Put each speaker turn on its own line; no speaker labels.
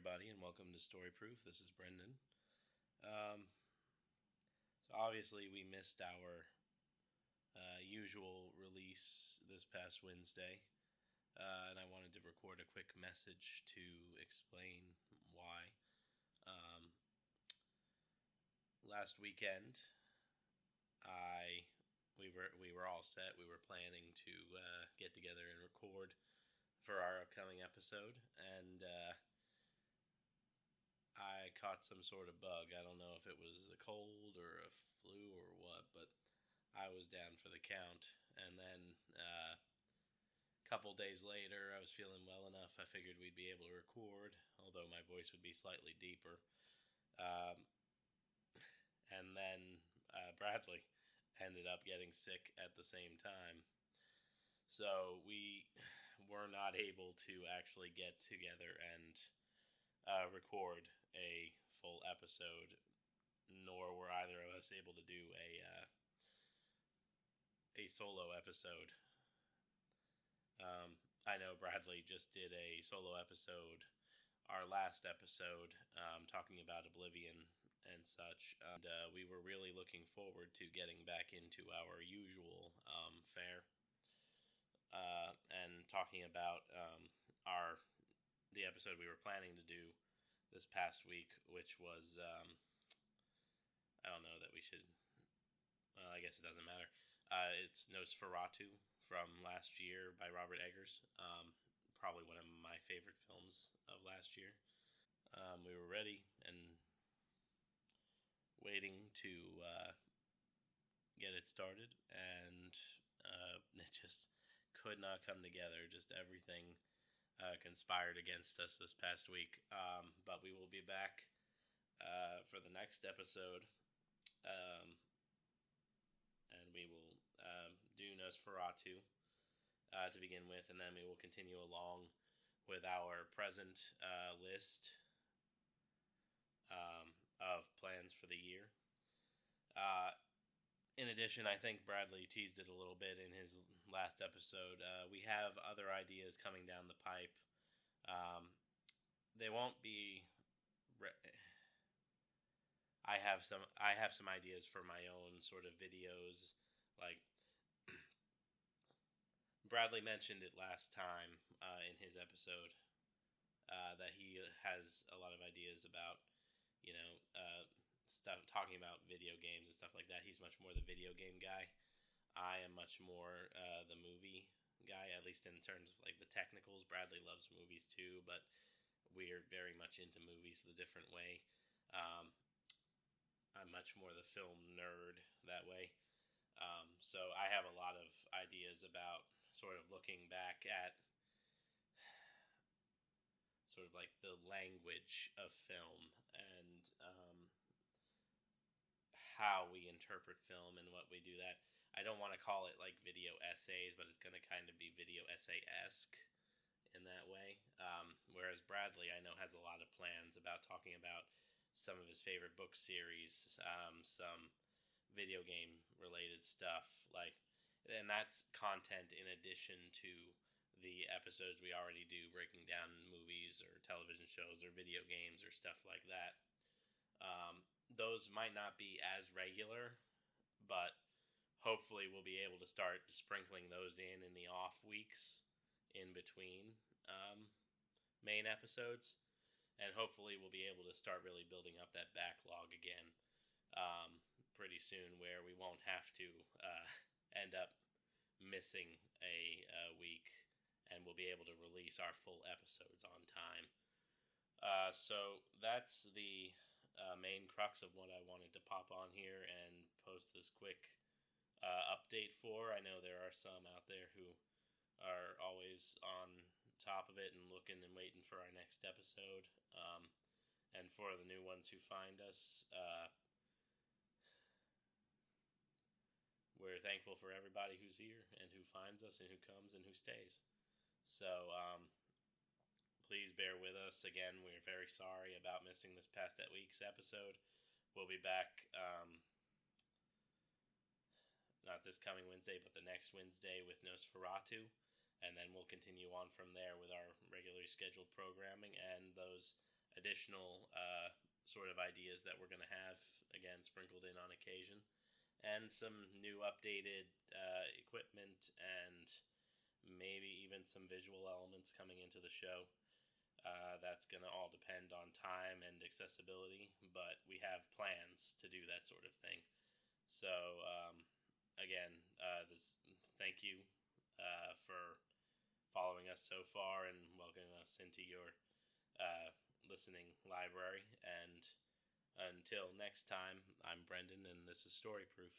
everybody, and welcome to Story Proof. This is Brendon. So obviously, we missed our usual release this past Wednesday, and I wanted to record a quick message to explain why. Last weekend, we were all set. We were planning to get together and record for our upcoming episode, and I caught some sort of bug. I don't know if it was the cold or a flu or what, but I was down for the count. And then a couple days later, I was feeling well enough. I figured we'd be able to record, although my voice would be slightly deeper. And then Bradley ended up getting sick at the same time. So we were not able to actually get together and record a full episode, nor were either of us able to do a solo episode. I know Bradley just did a solo episode, our last episode, talking about Oblivion and such, and we were really looking forward to getting back into our usual fare and talking about the episode we were planning to do this past week, which was, I don't know that we should, I guess it doesn't matter. It's Nosferatu from last year by Robert Eggers. Probably one of my favorite films of last year. We were ready and waiting to get it started, and it just could not come together. Just everything conspired against us this past week. But we will be back for the next episode. And we will do Nosferatu to begin with, and then we will continue along with our present list of plans for the year. In addition, I think Bradley teased it a little bit in his last episode. We have other ideas coming down the pipe. They won't be. I have some ideas for my own sort of videos. Like Bradley mentioned it last time in his episode that he has a lot of ideas about, stuff, talking about video games and stuff like that. He's much more the video game guy. I am much more the movie guy, at least in terms of like the technicals. Bradley loves movies too, but we're very much into movies the different way. I'm much more the film nerd that way. So I have a lot of ideas about sort of looking back at sort of like the language of film and how we interpret film and what we do that. I don't want to call it like video essays, but it's going to kind of be video essay-esque in that way. Whereas Bradley, I know, has a lot of plans about talking about some of his favorite book series, some video game related stuff, and that's content in addition to the episodes we already do breaking down movies or television shows or video games or stuff like that. Those might not be as regular, but hopefully we'll be able to start sprinkling those in the off weeks in between main episodes, and hopefully we'll be able to start really building up that backlog again pretty soon, where we won't have to end up missing a week, and we'll be able to release our full episodes on time. So that's the main crux of what I wanted to pop on here and post this quick update for. I know there are some out there who are always on top of it and looking and waiting for our next episode. And for the new ones who find us, we're thankful for everybody who's here and who finds us and who comes and who stays. So please bear with us. Again, we're very sorry about missing this past week's episode. We'll be back not this coming Wednesday, but the next Wednesday with Nosferatu. And then we'll continue on from there with our regularly scheduled programming and those additional sort of ideas that we're going to have, again, sprinkled in on occasion, and some new updated equipment and maybe even some visual elements coming into the show. That's going to all depend on time and accessibility, but we have plans to do that sort of thing. So, again, thank you for following us so far and welcoming us into your listening library. And until next time, I'm Brendon, and this is Storyproof.